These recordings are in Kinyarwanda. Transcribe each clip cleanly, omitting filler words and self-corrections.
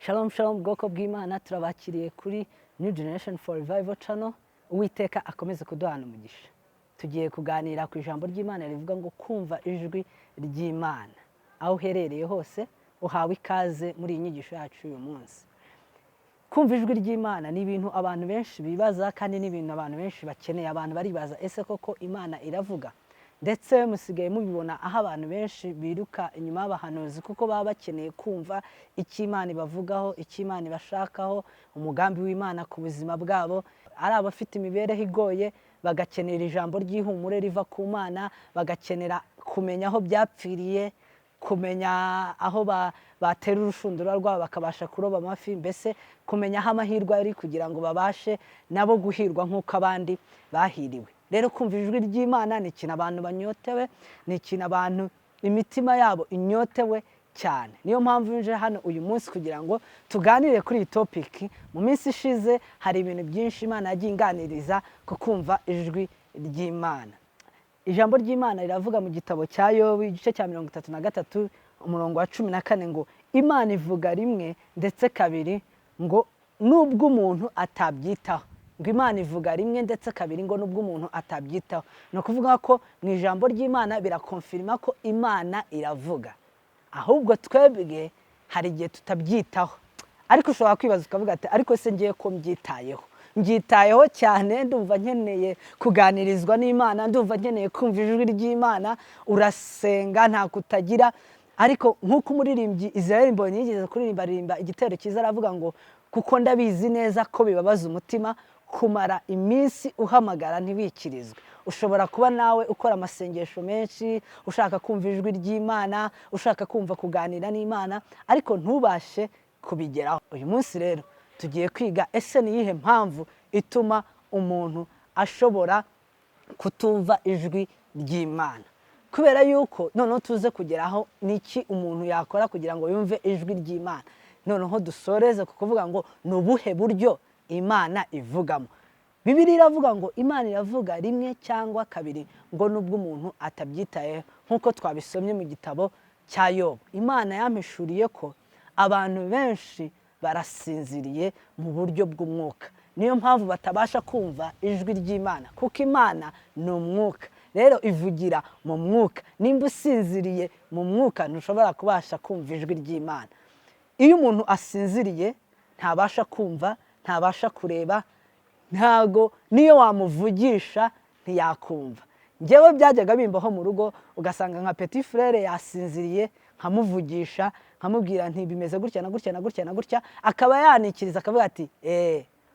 Shalom shalom bwoko bw'Imana turabakiriye kuri New Generation for Revival channel. Uwiteka akomeze kuduhana umugisha. Tugiye kuganira ku ijambo ry'Imana rivuga ngo kumva ijwi ry'Imana. Aho uherereye hose uhawe ikaze muri iyi nyigisho yacu uyu munsi. Kumva ijwi ry'Imana ni ibintu abantu benshi bibaza kandi ni ibintu abantu benshi bakeneye. Abantu baribaza ese koko Imana iravuga? Ndetse musigaye mubibona aho abantu benshi biruka inyuma y'abahanuzi kuko baba bakeneye kumva icyo Imana ibavugaho, icyo Imana ibashakaho, umugambi w'Imana ku buzima bwabo. Ari abafite imibereho igoye bagakenera ijambo ry'ihumure riva ku Mana, bagakenera kumenya aho byapfiriye, kumenya aho batera urushundura rwabo bakabasha kuroba amafi, mbese kumenya aho amahirwe ari kugira ngo babashe nabo guhirwa nk'uko abandi bahiriwe. Rero kumva ijwi ry'Imana ni ikintu abantu banyotewe, ni ikintu abantu imitima yabo inyotewe cyane. Niyo mpamvu nje hano uyu munsi kugira ngo tuganire kuri iyi topic. Mu minsi ishize hari ibintu byinshi Imana yagiye inganiriza ku kumva ijwi ry'Imana. Ijambo ry'Imana riravuga mu gitabo cya Yobu igice cya 33 umurongo wa 14 ngo Imana ivuga rimwe ndetse kabiri ngo nubwo umuntu atabyitaho. Ngo Imana ivuga rimwe ndetse kabiri ngo nubwo umuntu atabyitaho. No kuvuga ko mu ijambo ry'Imana birakonfirma ko Imana iravuga. Ahubwo twebwe hari igihe tutabyitaho. Ariko ushobora kwibaza ukavuga ati ariko se ngiye ko mbyitayeho. Mbyitayeho cyane, ndumva nkeneye kuganirizwa n'Imana, ndumva nkeneye kumva ijwi ry'Imana, urasenga nta kutagira. Ariko nk'uko umuririmbyi Israel Mbonyi yigeze kuririmba igitero cyiza aravuga ngo kuko ndabizi neza ko bibabaza umutima kumara iminsi uhamagara ntibikirizwe. Ushobora kuba nawe ukora amasengesho menshi, ushaka kumva ijwi ry'Imana, ushaka kumva kuganira n'Imana, ariko ntubashe kubigeraho. Uyu munsi rero tugiye kwiga ese ni iyihe mpamvu ituma umuntu ashobora kutumva ijwi ry'Imana. Kubera yuko noneho tuze kugeraho niki umuntu yakora kugira ngo yumve ijwi ry'Imana. Noneho dusoreze kuvuga ngo nubuhe buryo Imana ivugamo. Bibiliya iravuga ngo Imana iravuga rimwe cyangwa kabiri ngo nubwo umuntu atabyitaye, nkuko twabisomye mu gitabo cya Yobu. Imana yampishuriye ko abantu benshi barasinziriye mu buryo bw'umwuka. Niyo mpamvu batabasha kumva ijwi ry'Imana kuko Imana ni umwuka. Rero ivugira mu mwuka. Nimba usinziriye mu mwuka ntushobora kubasha kumva ijwi ry'Imana. Iyo umuntu asinziriye ntabasha kumva, ntabasha kureba, ntago niyo wamuvugisha ntiyakumva. Njyewe byajyaga bimbaho mu rugo ugasanga nka petit frère yasinziriye nkamuvugisha nkamubwira nti bimeze gutya na gutya na gutya na gutya, akaba yanikiriza akavuga ati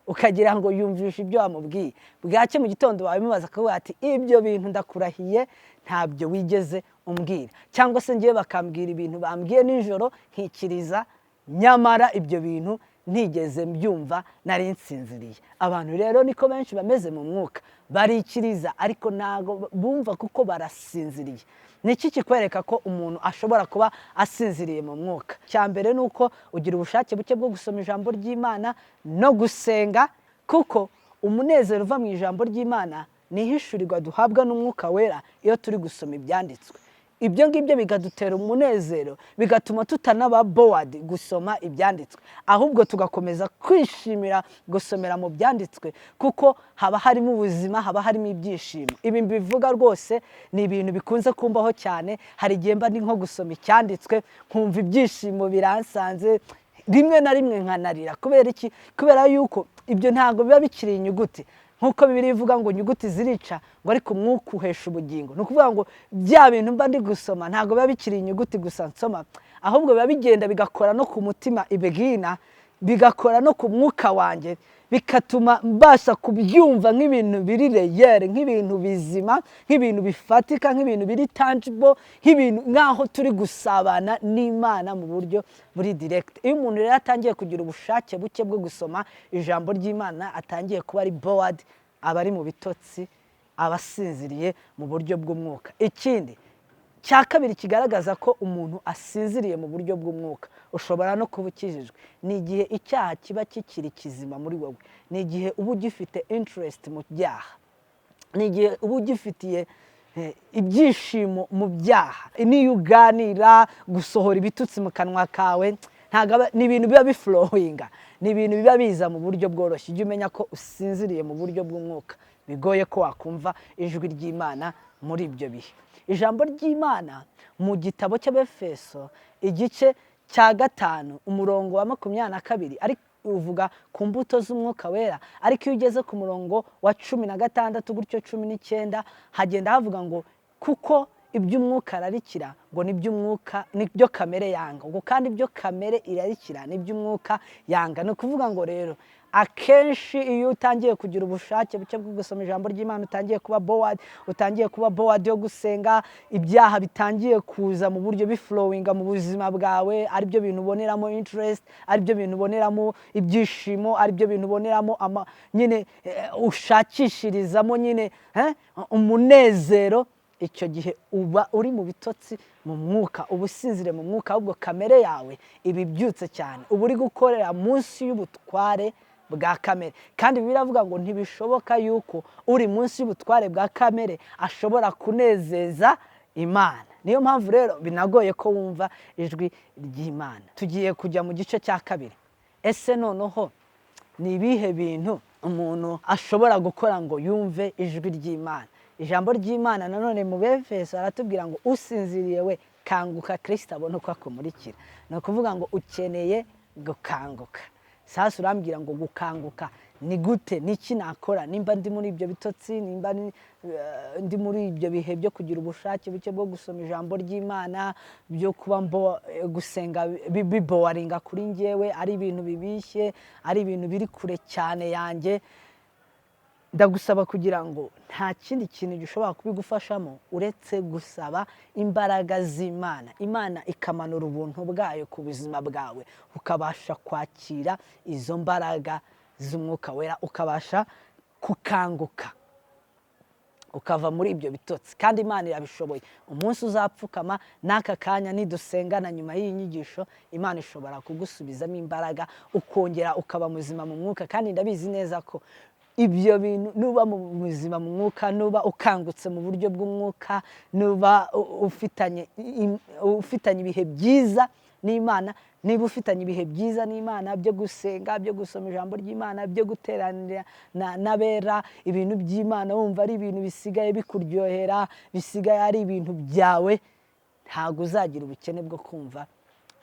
ukagira ngo yumvishe ibyo wamubwiye. Bwacye mu gitondo wabimubaza akavuga ati ibyo bintu ndakurahiye ntabyo wigeze umbwira. Cyangwa se ngiye bakambwira ibintu bambwiye nijoro nkikiriza, nyamara ibyo bintu ntigeze mbyumva, nari nsinziriye. Abantu rero niko benshi bameze mu mwuka, barikiriza ariko ntago bumva kuko barasinziriye. Niki kikwereka ko umuntu ashobora kuba asinziriye mu mwuka? Cyambere nuko ugira ubushake buke bwo gusoma ijambo ry'Imana no gusenga, kuko umunezero uva mu ijambo ry'Imana nihishurirwa duhabwa n'umwuka wera iyo turi gusoma ibyanditswe. Ibyo ngibyo bigadutera umunezero, bigatuma tutanaba bored gusoma ibyanditswe, ahubwo tugakomeza kwishimira gusomera mu byanditswe kuko haba harimo ubuzima, haba harimo ibyishimo. Ibi bivuga rwose ni ibintu bikunze kumbaho cyane. Hari igihe mba ndi nko gusoma icyanditswe nkumva ibyishimo biransanze, rimwe na rimwe nkanarira. Kubera iki? Kubera yuko ibyo ntago biba bikiri inyuguti. Nkuko Bibiliya ivuga ngo inyuguti zirica ngo ariko umwuka uhesha ubugingo. Nukuvuga ngo bya bintu mba ndi gusoma ntago biba bikiri inyuguti gusa nsoma, ahubwo biba bigenda bigakora no ku mutima ibegina, bigakora no ku mwuka wanjye, bikatuma mbasha kubyumva nk'ibintu biri reyere, nk'ibintu bizima, nk'ibintu bifatika, nk'ibintu biri tangible, nk'ibintu nkaho turi gusabana n'Imana mu buryo buri direct. Iyo umuntu rero atangiye kugira ubushake buke bwo gusoma ijambo ry'Imana, atangiye kuba ari bored, aba ari mu bitotsi, abasinziriye mu buryo bw'umwuka. Ikindi cya kabiri kigaragaza ko umuntu asinziriye mu buryo bw'umwuka, ushobora no kuba ukijijwe, ni igihe icyaha kiba kikiri kizima muri wowe, ni igihe uba ugifite interest mu byaha, ni igihe uba ugifitiye ibyishimo mu byaha. Niyo uganira gusohora ibitutsi mu kanwa kawe ni ibintu biba biflowinga, ni ibintu biba biza mu buryo bworoshye. Ujye umenya ko usinziriye mu buryo bw'umwuka, bigoye ko wakumva ijwi ry'Imana muri ibyo bihe. Ijambo ry'Imana mu gitabo cy'Abefeso igice cya 5 umurongo wa 22 ariko uvuga ku mbuto z'umwuka wera, ariko iyo ugeze ku murongo wa 16 gutyo 19 hagenda havuga ngo kuko iby'umwuka ararikira ngo nibyo kamere yanga, ngo kandi ibyo kamere irarikira n'iby'umwuka yanga. Ni ukuvuga ngo rero akenshi iyo utangiye kugira ubushake buke bwo gusoma ijambo ry'Imana, utangiye kuba bored yo gusenga, ibyaha bitangiye kuza mu buryo biflowinga mu buzima bwawe, ari byo bintu uboneramo interest, ari byo bintu uboneramo ibyishimo, ari byo bintu uboneramo nyine ushakishirizamo nyine umunezero, icyo gihe uba uri mu bitotsi mu mwuka, uba usinzire mu mwuka, ahubwo kamere yawe iba ibyutse cyane, uba uri gukorera munsi y'ubutware bwa kamere. Kandi biravuga ngo ntibishoboka yuko uri munsi y'ubutware bwa kamere ashobora kunezeza Imana. Niyo mpamvu rero binagoye ko wumva ijwi ry'Imana. Tugiye kujya mu gice cya 2. Ese noneho ni ibihe bintu umuntu ashobora gukora ngo yumve ijwi ry'Imana? Ijambo ry'Imana nanone mu Befeso aratubwira ngo usinziriye we kanguka, Kristo abone uko akumurikira. Ni ukuvuga ngo ukeneye gukanguka. Sasa urambwira ngo gukanguka ni gute, niki nakora nimba ndi muri ibyo bitotsi, nimba ndi muri ibyo bihe byo kugira ubushake buke bwo gusoma ijambo ry'Imana, byo kuba gusenga bibowaringa kuri njyewe, ari ibintu bibishye, ari ibintu biri kure cyane yanjye. Ndagusaba kugira ngo nta kindi kintu gishobora kubigufashamo uretse gusaba imbaraga z'Imana. Imana ikamanura ubuntu bwayo ku buzima bwawe, ukabasha kwakira izo mbaraga z'umwuka wera, ukabasha kukanguka, ukava muri ibyo bitotsi. Kandi Imana irabishoboye. Umunsi uzapfukama n'aka kanya nidusengana nyuma y'iyi nyigisho, Imana ishobora kugusubizamo imbaraga, ukongera ukaba muzima mu mwuka. Kandi ndabizi neza ko ibyo bintu nuba mu buzima mu mwuka, nuba ukangutse mu buryo bw'umwuka, nuba ufitanye ibihe byiza n'Imana, niba ufitanye ibihe byiza n'Imana byo gusenga, byo gusoma ijambo ry'Imana, byo guteranira n'abera, ibintu by'Imana wumva ari ibintu bisigaye bikuryohera, bisigaye ari ibintu byawe, ntabwo uzagira ubukene bwo kumva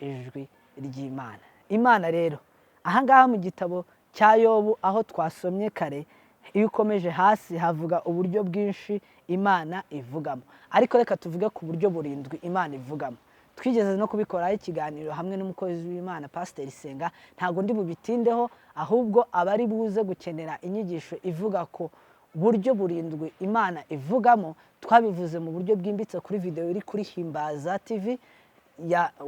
ijwi ry'Imana. Imana rero ahangaha mu gitabo cya Yobu aho twasomye kare, iyo ukomeje hasi havuga uburyo bwinshi Imana ivugamo, ariko reka tuvuge ku buryo burindwi Imana ivugamo. Twigeze no kubikoraho ikiganiro hamwe n'umukozi w'Imana Pastor Senga, ntabwo ndi bubitindeho, ahubwo abari buze gukenera inyigisho ivuga ko buryo burindwi Imana ivugamo, twabivuze mu buryo bwimbitse kuri video iri kuri Himbaza TV,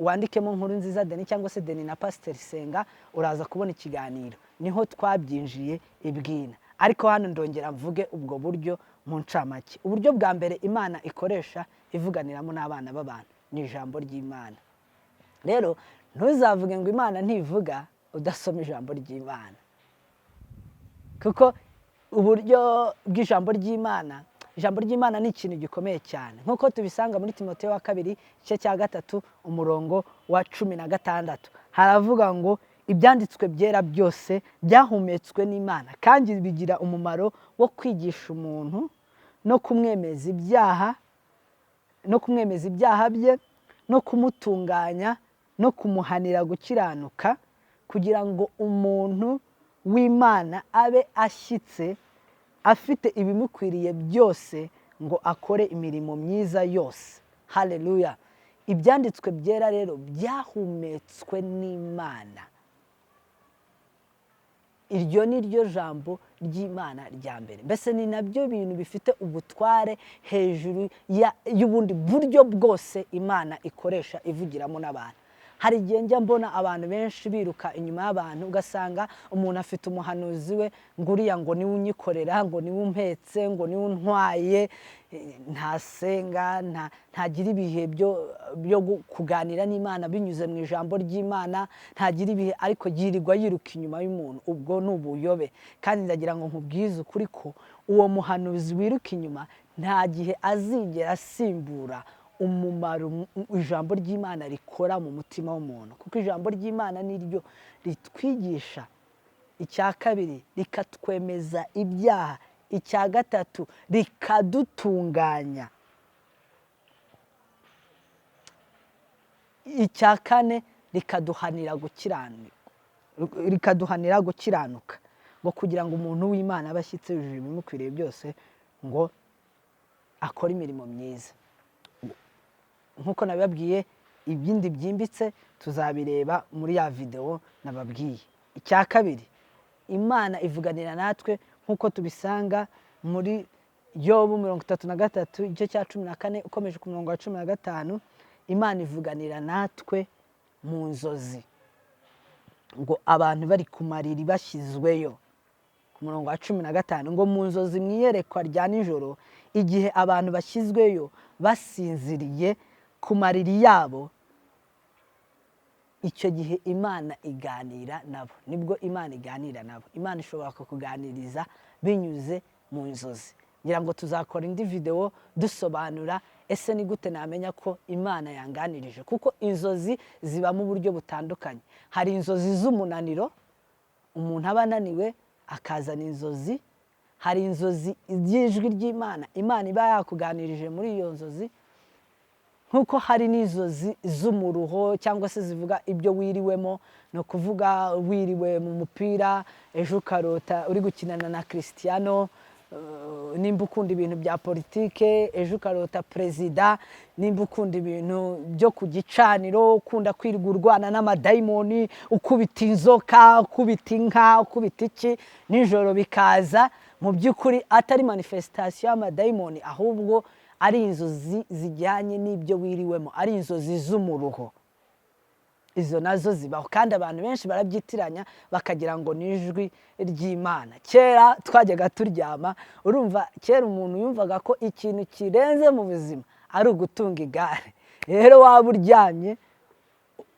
wandikemo Nkurunziza Deni cyangwa se Deni na Pastor Senga, uraza kubona ikiganiro, niho twabyinjiye ibwina. Ariko hano ndongera mvuge ubwo buryo mu ncamake. Uburyo bwa mbere Imana ikoresha ivuganiramo n'abana b'abantu ni ijambo ry'Imana. Rero ntuzavuge ngo Imana ntivuga udasoma ijambo ry'Imana, kuko uburyo bw'ijambo ry'Imana, ijambo ry'Imana ni ikintu gikomeye cyane, nk'uko tubisanga muri Timoteyo wa 2 igice cya 3 umurongo wa 16 haravuga ngo ibyanditswe byera byose byahumetswe n'Imana kandi bigira umumaro wo kwigisha umuntu no kumwemeza ibyaha bye, no kumutunganya, no kumuhanira gukiranuka, kugira ngo umuntu w'Imana abe ashyitse, afite ibimukwiriye byose ngo akore imirimo myiza yose. Haleluya! Ibyanditswe byera rero byahumetswe n'Imana. Iryo ni ryo jambo ry'Imana rya mbere. Mbese ni nabyo bintu bifite ubutware hejuru y'ubundi buryo bwose Imana ikoresha ivugiramo n'abantu. Hari igihe njya mbona abantu benshi biruka inyuma y'abantu, ugasanga umuntu afite umuhanuzi we ngo uriya ngo niwe unyikorera, ngo niwe umpetse, ngo niwe untwaye, ntasenga, ntagira ibihe byo kuganira n'Imana binyuze mu ijambo ry'Imana, ntagira ibihe, ariko yirirwa yiruka inyuma y'umuntu. Ubwo ni ubuyobe. Kandi ndagira ngo nkubwize ukuri ko uwo muhanuzi wiruka inyuma nta gihe azigera asimbura umumaro ijambo ry'Imana rikora mu mutima w'umuntu, kuko ijambo ry'Imana niryo ritwigisha. Icya kabiri, rikatwemeza ibyaha. Icya gatatu, rikadutunganya. Icya kane, rikaduhanira gukiranuka, ngo kugira ngo umuntu w'Imana abe ashyitse yujuje ibimukwiriye byose, ngo akore imirimo myiza. Nk'uko nabibabwiye, ibindi byimbitse tuzabireba muri ya videwo nababwiye. Icya kabiri, Imana ivuganira natwe nk'uko tubisanga muri Yobu 33 igice cya 14 ukomeje ku murongo wa 15. Imana ivuganira natwe mu nzozi, ngo abantu bari ku mariri bashyizweyo. Ku murongo wa 15 ngo mu nzozi mu iyerekwa rya nijoro, igihe abantu bashyizweyo basinziriye ku mariri yabo, icyo gihe Imana iganira nabo. Nibwo Imana iganira nabo. Imana ishobora kukuganiriza binyuze mu nzozi. Ngira ngo tuzakora indi video dusobanura ese ni gute namenya ko Imana yanganirije, kuko inzozi ziba mu buryo butandukanye. Hari inzozi z'umunaniro, umuntu aba ananiwe akazana inzozi. Hari inzozi y'ijwi ry'Imana, Imana iba yakuganirije muri iyo nzozi. Nkuko hari n'inzozi z'umuruho cyangwa se zivuga ibyo wiriwemo, no kuvuga wiriwe mu mupira, ejo ukarota uri gukinana na Cristiano, nimba ukunda ibintu bya politike, ejo ukarota perezida, nimba ukunda ibintu byo ku gicaniro, ukunda kwirirwa urwana n'amadayimoni, ukubita inzoka, ukubita inka, ukubita iki, nijoro bikaza mu by'ukuri atari manifestation y'amadayimoni, ahubwo ari inzozi zijyanye n'ibyo wiriwemo, ari inzozi z'umuruho. Izo nazo zibaho kandi abantu benshi barabyitiranya bakagira ngo ni ijwi ry'Imana. Kera twajyaga turyama, urumva kera umuntu yumvaga ko ikintu kirenze mu buzima ari ugutunga igare. Rero waba uryamye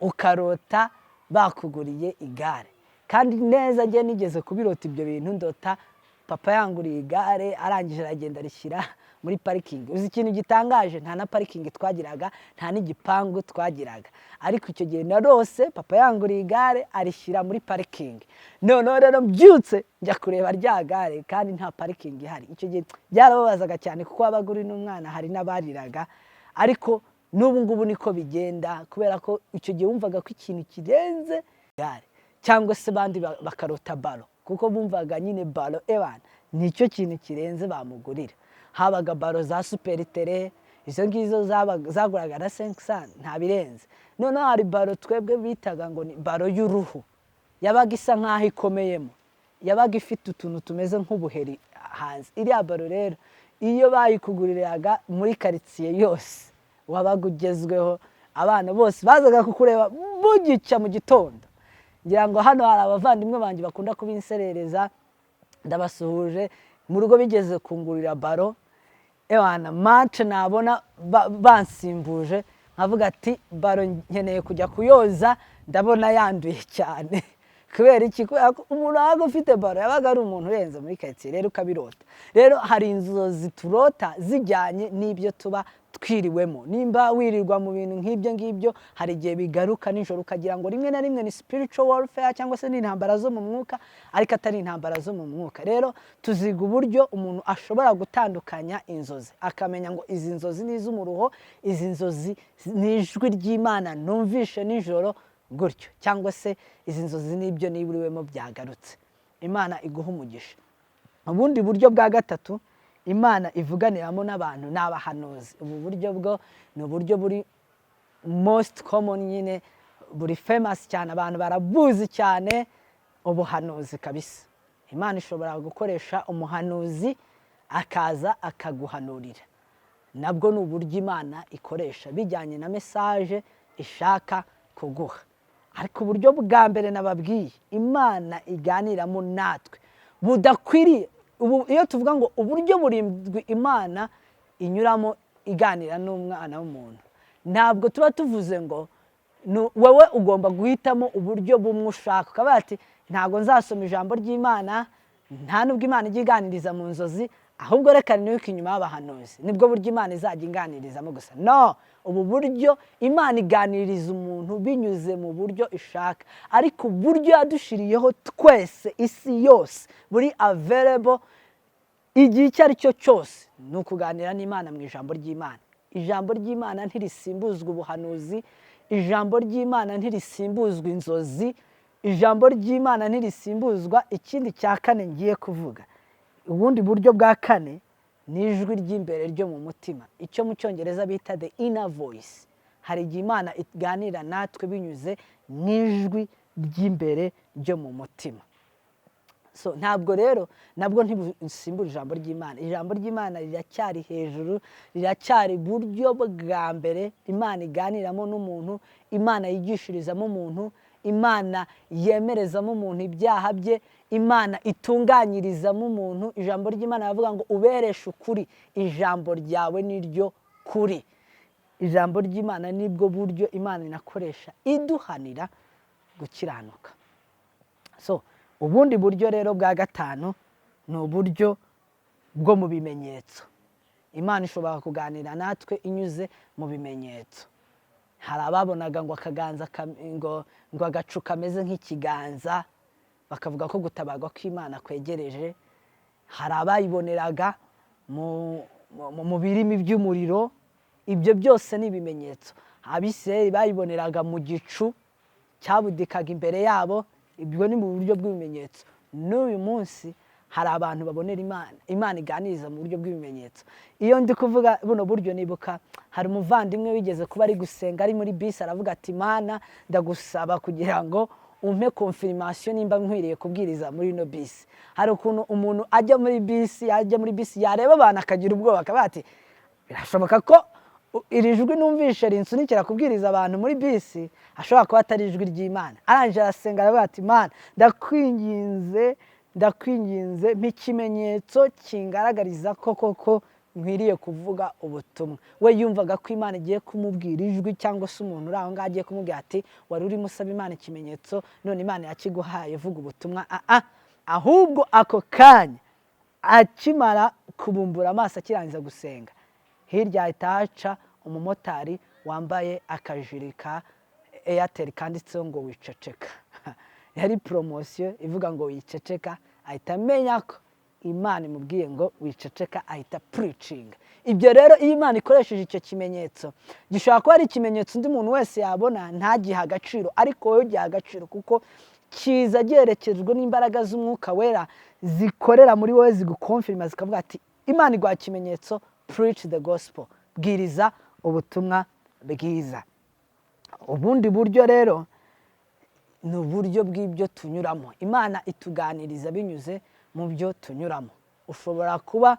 ukarota bakuguriye igare, kandi neza njye nigeze kubirota ibyo bintu, ndota papa yanguriye igare, arangije aragenda rishyira muri parikingi. Uzi ikintu gitangaje, nta na parikingi twagiraga, nta n'igipangu twagiraga, ariko icyo gihe narose papa yanguriye igare arishyira muri parikingi. Noneho rero mbyutse njya kureba rya gare kandi nta parikingi ihari. Icyo gihe byarababazaga cyane kuko wabaga uri n'umwana, hari n'abariraga, ariko n'ubu ngubu niko bigenda, kubera ko icyo gihe wumvaga ko ikintu kirenze igare. Cyangwa se bandi bakarota balo, kuko bumvaga nyine balo nicyo kintu kirenze bamugurira. Habaga balo za superitere, izo ngizo zaguraga na 500, nta birenze. Noneho hari balo twebwe bitaga ngo ni balo y'uruhu, yabaga isa nk'aho ikomeyemo, yabaga ifite utuntu tumeze nk'ubuheri hanze. Iriya balo rero iyo bayikuguriraga muri karitsiye yose wabaga ugezweho, abana bose bazaga kukureba bugica mu gitondo. Ngira ngo hano hari abavandimwe banjye bakunda kubinserereza, ndabasuhuje. Mu rugo bigeze kungurira balo, match nabona bansimbuje, nkavuga ati balo nkeneye kujya kuyoza, ndabona yanduye cyane. Kubera iki? Umuntu wabaga ufite balo yabaga ari umuntu urenze muri karitsiye, rero ukabirota. Rero hari inzozi turota zijyanye n'ibyo tuba twiriwemo. Nimba wirirwa mu bintu nk'ibyo ngibyo, hari igihe bigaruka nijoro ukagira ngo rimwe na rimwe ni spiritual warfare cyangwa se ni intambara zo mu mwuka, ariko atari intambara zo mu mwuka. Rero tuziga uburyo umuntu ashobora gutandukanya inzozi, akamenya ngo izi nzozi ni iz'umuruho, izi nzozi ni ijwi ry'Imana numvishe nijoro gutyo, cyangwa se izi nzozi n'ibyo niburiwemo byagarutse. Imana iguha umugisha. Ubundi buryo bwa gatatu Imana ivuganiramo n'abantu n'abahanuzi. Ubu buryo bwo ni uburyo buri most common, nyine buri famous cyane, abantu barabuzi cyane, ubuhanuzi kabisa. Imana ishobora gukoresha umuhanuzi akaza akaguhanurira. Nabwo ni uburyo Imana ikoresha bijyanye na message ishaka kuguha. Ariko uburyo bwa mbere nababwiye Imana iganiramo natwe budakwiriye. Iyo tuvuga ngo uburyo burindwi Imana inyuramo iganira n'umwana w'umuntu, ntabwo tuba tuvuze ngo wowe ugomba guhitamo uburyo bumwe ushaka. Ukaba ati ntabwo nzasoma ijambo ry'Imana, nta nubwo Imana ijya iganiriza mu nzozi, ahubwo reka nibuke inyuma y'abahanuzi nibwo buryo Imana izajya inganirizamo gusa. No, ubu buryo Imana iganiriza umuntu binyuze mu buryo ishaka, ariko uburyo yadushiriyeho twese, isi yose buri available igihe icyo ari cyo cyose, ni ukuganira n'Imana mu ijambo ry'Imana. Ijambo ry'Imana ntirisimbuzwa ubuhanuzi, ijambo ry'Imana ntirisimbuzwa inzozi, ijambo ry'Imana ntirisimbuzwa ikindi cya kane ngiye kuvuga. Ubundi buryo bwa kane ni ijwi ry'imbere ryo mu mutima, icyo mu cyongereza bita the inner voice. Hari igihe Imana iganira natwe binyuze mu ijwi ry'imbere ryo mu mutima. So ntabwo rero nabwo ntibisimbura ijambo ry'Imana. Ijambo ry'Imana riracyari hejuru, riracyari buryo bwa mbere Imana iganiramo n'umuntu, Imana yigishirizamo umuntu, Imana yemerezamo umuntu ibyaha bye, Imana itunganyirizamo umuntu. Ijambo ry'Imana ravuga ngo ubereshe ukuri, ijambo ryawe niryo kuri. Ijambo ry'Imana nibwo buryo Imana inakoresha iduhanira gukiranuka. So ubundi buryo rero bwa gatanu ni uburyo bwo mu bimenyetso. Imana ishobora kuganira natwe inyuze mu bimenyetso. Hari ababonaga ngo akaganza ngo agacu kameze nk'ikiganza, bakavuga ko gutabarwa kw'Imana kwegereje. Hari abayiboneraga mu birimi by'umuriro. Ibyo byose ni ibimenyetso. Abisirayeli bayiboneraga mu gicu cyabudikaga imbere yabo. Ibyo ni mu buryo bw'ibimenyetso. N'uyu munsi hari abantu babonera Imana iganiriza mu buryo bw'ibimenyetso. Iyo ndi kuvuga buno buryo nibuka hari umuvandimwe wigeze kuba ari gusenga ari muri bisi, aravuga ati Mana ndagusaba kugira ngo umpe confirmation nimba nkwiriye kubwiriza muri ino bisi. Hari ukuntu umuntu ajya muri bisi yareba abantu akagira ubwoba, akaba ati birashoboka ko iri jwi numvishe rinsunikira kubwiriza abantu muri bisi ashobora kuba atari ijwi ry'Imana. Arangije arasenga aravuga ati Mana ndakwinginze nk'ikimenyetso kingaragariza ko koko nkwiriye kuvuga ubutumwa. We yumvaga ko Imana igiye kumubwira ijwi, cyangwa se umuntu uri aho ngaho agiye kumubwira ati wari urimo usaba Imana ikimenyetso none Imana yakiguhaye, vuga ubutumwa. Ahubwo ako kanya akimara kubumbura amaso akirangiza gusenga, hirya ahita haca umumotari wambaye akajiri ka Airtel kanditseho ngo wiceceka. Yari promosiyo ivuga ngo wiceceka, ahita amenya ko Imana imubwiye ngo wiceceka, ahita preaching. Ibyo rero iyo Imana ikoresheje icyo kimenyetso, gishobora kuba ari ikimenyetso undi muntu wese yabona ntagiha agaciro, ariko wowe ugiha agaciro kuko kiza giherekejwe n'imbaraga z'Umwuka Wera zikorera muri wowe, zigukonfirma zikavuga ati Imana iguha ikimenyetso, preach the gospel, bwiriza ubutumwa bwiza. Ubundi buryo rero ni uburyo bw'ibyo tunyuramo. Imana ituganiriza binyuze mu byo tunyuramo. Ushobora kuba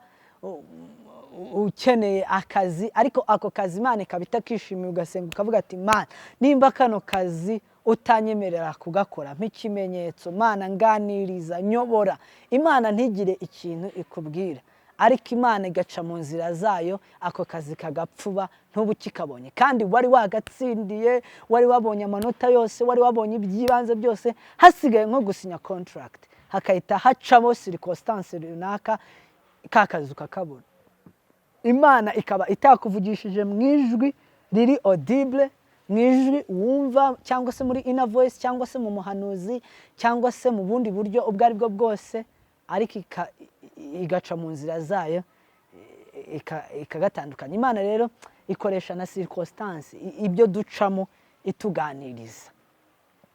ukeneye akazi, ariko ako kazi Imana ikaba itakishimiye, ugasenga ukavuga ati Mana nimba kano kazi utanyemerera kugakora nk'ikimenyetso, Mana nganiriza, nyobora. Imana ntigire ikintu ikubwira, ariko Imana igaca mu nzira zayo, ako kazi kagapfuba ntubu kikabonye, kandi wari wagatsindiye, wari wabonye amanota yose, wari wabonye iby'ibanze byose, hasigaye nko gusinya contract, hakahita hacamo circumstance runaka ka kazi ukakabona. Imana ikaba itakuvugishije mu ijwi riri audible, mu ijwi wumva, cyangwa se muri inner voice, cyangwa se mu muhanuzi, cyangwa se mu bundi buryo ubwo ari bwo bwose, ariko igaca mu nzira zayo ikagatandukanya. Imana rero ikoresha na circumstance, ibyo ducamo ituganiriza.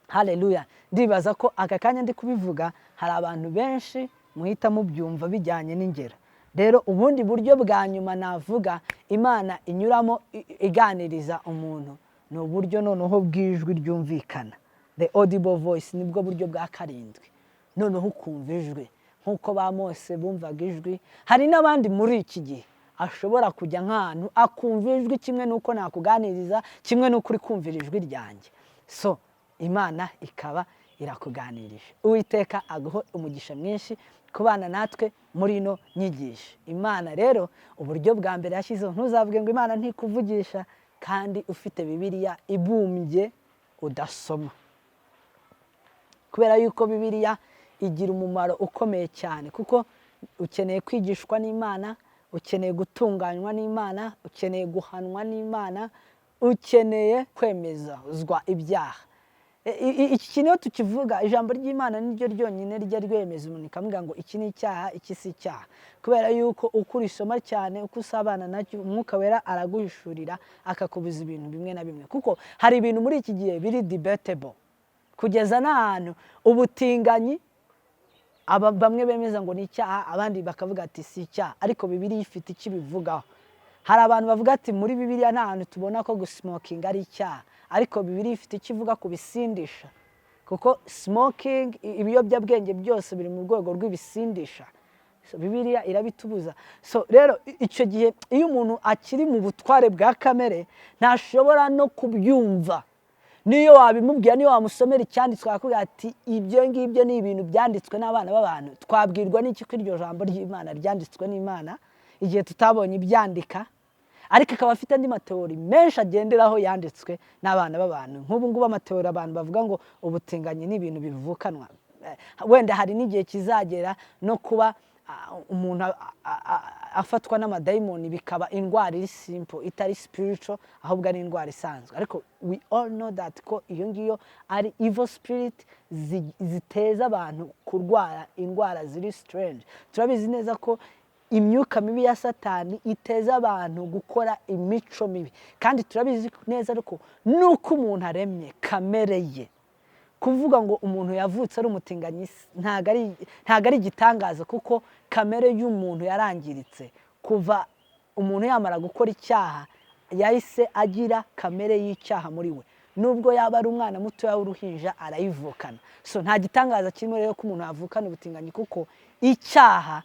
Haleluya. Ndibaza ko aka kanya ndi kubivuga hari abantu benshi muhita mubyumva bijyanye n'ingero. Rero ubundi buryo bwa nyuma navuga Imana inyuramo iganiriza umuntu ni uburyo noneho bw'ijwi ryumvikana, the audible voice, nibwo buryo bwa karindwi. Noneho ukumva ijwi nk'uko ba Mose bumvaga ijwi. Hari n'abandi muri iki gihe ashobora kujya nk'ahantu akumva ijwi kimwe n'uko nakuganiriza, kimwe n'uko uri kumvira ijwi ryanjye. So Imana ikaba irakuganirije. Uwiteka aguhe umugisha mwinshi kubana natwe muri ino nyigisho. Imana rero uburyo bwa mbere yashyizeho, ntuzavuge ngo Imana ntikuvugisha kandi ufite Bibiliya ibumbye udasoma, kubera yuko Bibiliya igira umumaro ukomeye cyane, kuko ukeneye kwigishwa n'Imana, ukeneye gutunganywa n'Imana, ukeneye guhanwa n'Imana, ukeneye kwemezwa ibyaha. Iki kintu iyo tukivuga, ijambo ry'Imana niryo ryonyine rijya ryemeza umuntu ikamubwira ngo iki ni icyaha, iki si icyaha. Kubera yuko uko urisoma cyane, uko usabana nacyo, Umwuka Wera araguhishurira akakubuza ibintu bimwe na bimwe. Kuko hari ibintu muri iki gihe biri debatable, kugeza n'ahantu ubutinganyi bamwe bemeza ngo ni icyaha, abandi bakavuga ati si icyaha, ariko Bibiliya ifite icyo ibivugaho. Hari abantu bavuga ati muri Bibiliya nta hantu tubona ko gusmoking ari icyaha, ariko Bibiliya ifite icyo ivuga ku bisindisha, kuko smoking, ibiyobyabwenge byose biri mu rwego rw'ibisindisha. Bibiliya irabitubuza. Rero icyo gihe iyo umuntu akiri mu butware bwa kamere ntashobora no kubyumva. Niyo wabimubwira, niyo wamusomera icyanditswe akakubwira ati ibyo ngibyo ni ibintu byanditswe n'abana b'abantu, twabwirwa n'iki ko iryo jambo ry'Imana ryanditswe n'Imana igihe tutabonye ibyandika? Ariko akaba afite andi mateori menshi agenderaho yanditswe n'abana b'abantu. Nk'ubu ngubu amateori abantu bavuga ngo ubutinganyi ni ibintu bivukanwa. Wenda hari n'igihe kizagera no kuba umuntu afatwa n'amadayimoni bikaba indwara iri simple, itari spiritual, ahubwo ari indwara isanzwe. Ariko we all know that ko iyo ngiyo ari evil spirit ziteza abantu kurwara indwara ziri strange. Turabizi neza ko imyuka mibi ya Satani iteza abantu gukora imico mibi, kandi turabizi neza ko nuko umuntu aremye kamere ye, kuvuga ngo umuntu yavutse ari umutinganyi ntago ari igitangaza, kuko kamere y'umuntu yarangiritse. Kuva umuntu yamara gukora icyaha yahise agira kamere y'icyaha muri we, nubwo yaba ari umwana muto w'uruhinja arayivukana. Nta gitangaza kirimo rero ko umuntu yavukana ubutinganyi, kuko icyaha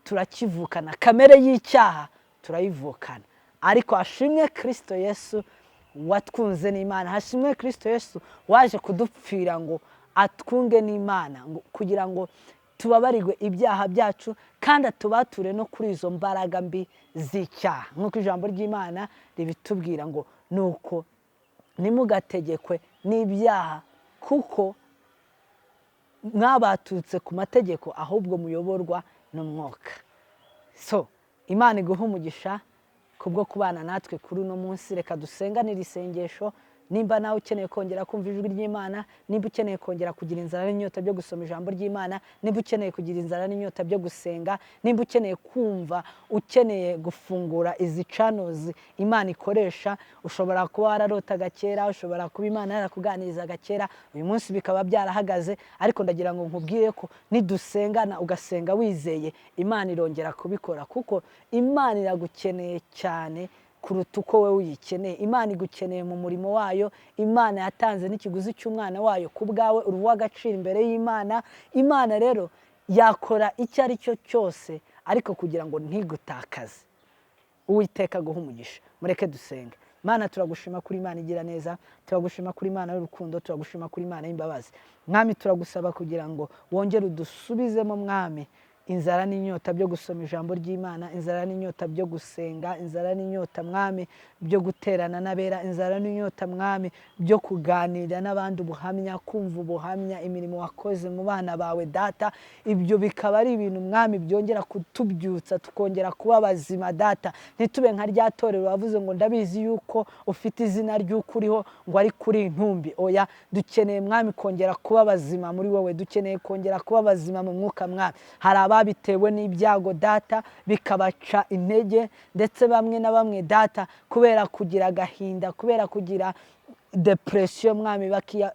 turakivukana, kamere y'icyaha turayivukana. Ariko hashimwe Kristo Yesu watwunze n'Imana, hashimwe Kristo Yesu waje kudupfira ngo atwunge n'Imana, kugira ngo tubabarirwe ibyaha byacu kandi atubature no kuri izo mbaraga mbi z'icyaha. Nk'uko ijambo ry'Imana ribitubwira ngo nuko nimugategekwe n'ibyaha, kuko mwabatutse ku mategeko, ahubwo muyoborwa n'Umwuka. Imana iguha umugisha kubwo kubana natwe kuri uno munsi. Reka dusenganire isengesho. Nimba nawe ukeneye kongera kumva ijwi ry'Imana, nimba ukeneye kongera kugira inzara n'inyota byo gusoma ijambo ry'Imana, nimba ukeneye kugira inzara n'inyota byo gusenga, nimba ukeneye kumva, ukeneye gufungura izi channels Imana ikoresha, ushobora kuba wararotaga kera, ushobora kuba Imana yarakuganirizaga kera, uyu munsi bikaba byarahagaze, ariko ndagira ngo nkubwire ko nidusengana ugasenga wizeye, Imana irongera kubikora, kuko Imana iragukeneye cyane kuruta uko we uyikeneye. Imana igukeneye mu murimo wayo. Imana yatanze n'ikiguzi cy'umwana wayo ku bwawe, uri uw'agaciro imbere y'Imana. Imana rero yakora icyo ari cyo cyose, ariko kugira ngo ntigutakaze. Uwiteka aguhe umugisha. Mureke dusenge. Mana, turagushima kuri Imana igira neza, turagushima kuri Imana y'urukundo, turagushima kuri Imana y'imbabazi. Mwami, turagusaba kugira ngo wongere udusubizemo Mwami inzara n'inyota byo gusoma ijambo ry'Imana, inzara n'inyota byo gusenga, inzara n'inyota Mwami byo guterana n'abera, inzara n'inyota Mwami byo kuganira n'abandi ubuhamya, kumva ubuhamya, imirimo wakoze mu bana bawe Data. Ibyo bikaba ari ibintu Mwami byongera kutubyutsa, tukongera kuba bazima Data. Ntitube nka rya torero wavuze ngo ndabizi yuko ufite izina ry'uko uriho ngo ari kuri intumbi. Oya, dukeneye Mwami kongera kuba bazima muri wowe, dukeneye kongera kuba bazima mu mwuka Mwami. Hari bitewe n'ibyago Data bikabaca intege, ndetse bamwe na bamwe Data kubera kugira agahinda, kubera kugira depression Mwami,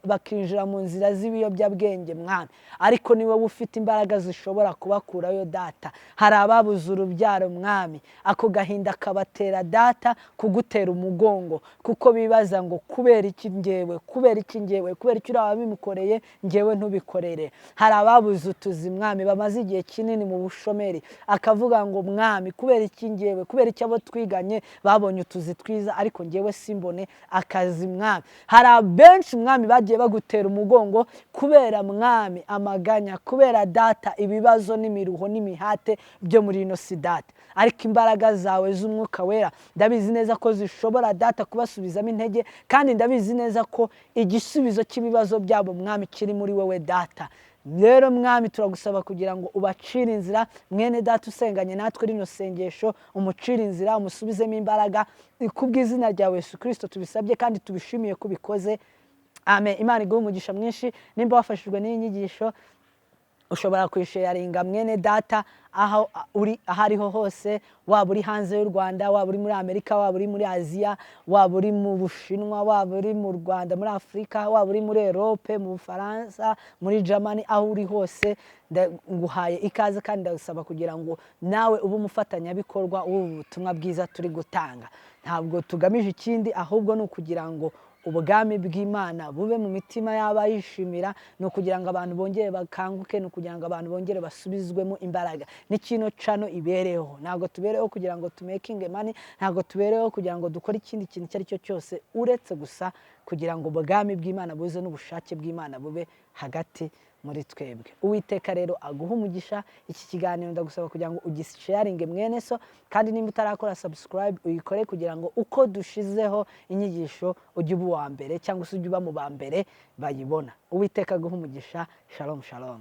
bakinjira mu nzira z'ibiyobyabwenge Mwami, ariko ni wowe ufite imbaraga zishobora kubakurayo Data. Hari ababuze urubyaro Mwami, ako gahinda kabatera Data kugutera umugongo, kuko bibaza ngo kubera iki njyewe, kubera iki njyewe, kubera iki uraba bimukoreye njyewe ntubikorere. Hari ababuze utuzi Mwami, bamaze igihe kinini mu bushomeri, akavuga ngo Mwami kubera iki njyewe, kubera iki abo twiganye babonye utuzi twiza ariko njyewe simbone akazi Mwami. Hari abenshi Mwami bagiye bagutera umugongo kubera Mwami amaganya, kubera Data ibibazo n'imiruho n'imihate byo muri ino si Data. Ariko imbaraga zawe z'Umwuka Wera ndabizi neza ko zishobora Data kubasubizamo intege, kandi ndabizi neza ko igisubizo cy'ibibazo byabo Mwami kiri muri wowe Data. rero mwami turagusaba kugira ngo ubacire inzira mwene data usenganye natwe rino sengesho umucire inzira umusubizemo imbaraga kubw'izina rya Yesu Kristo tubisabye kandi tubishimiye ko ubikoze amen. Imana iguhe umugisha mwinshi. Nimba wafashijwe n'iyi nyigisho ushobora kwisharinga mwene data aho uri ahariho hose, waba uri hanze y'u Rwanda, waba uri muri Amerika, waba uri muri Aziya, waba uri mu Bushinwa, waba uri mu Rwanda, muri Afurika, waba uri muri Europe, mu Bufaransa, muri Germany, aho uri hose nguhaye ikaze kandi ndagusaba kugira ngo nawe ube umufatanyabikorwa w'ubu butumwa bwiza turi gutanga. Ntabwo tugamije ikindi ahubwo ni ukugira ngo ubwami bw'Imana bube mu mitima y'abayishimira, ni ukugira ngo abantu bongere bakanguke, ni ukugira ngo abantu bongere basubizwemo imbaraga. N'ikino cano ibereho, ntabwo tubereho kugira ngo tumekinge money, ntabwo tubereho kugira ngo dukore ikindi kintu icyo ari cyo cyose uretse gusa kugira ngo ubwami bw'Imana buze n'ubushake bw'Imana bube hagati muri twebwe. Uwiteka rero aguha umugisha. Iki kiganiro ndagusaba kugira ngo ugisharinge mwene so, kandi nimba utarakora subscribe uyikore kugira ngo uko dushizeho inyigisho ujye uba uwa mbere cyangwa se ujye uba mu ba mbere bayibona. Uwiteka aguha umugisha. Shalom shalom.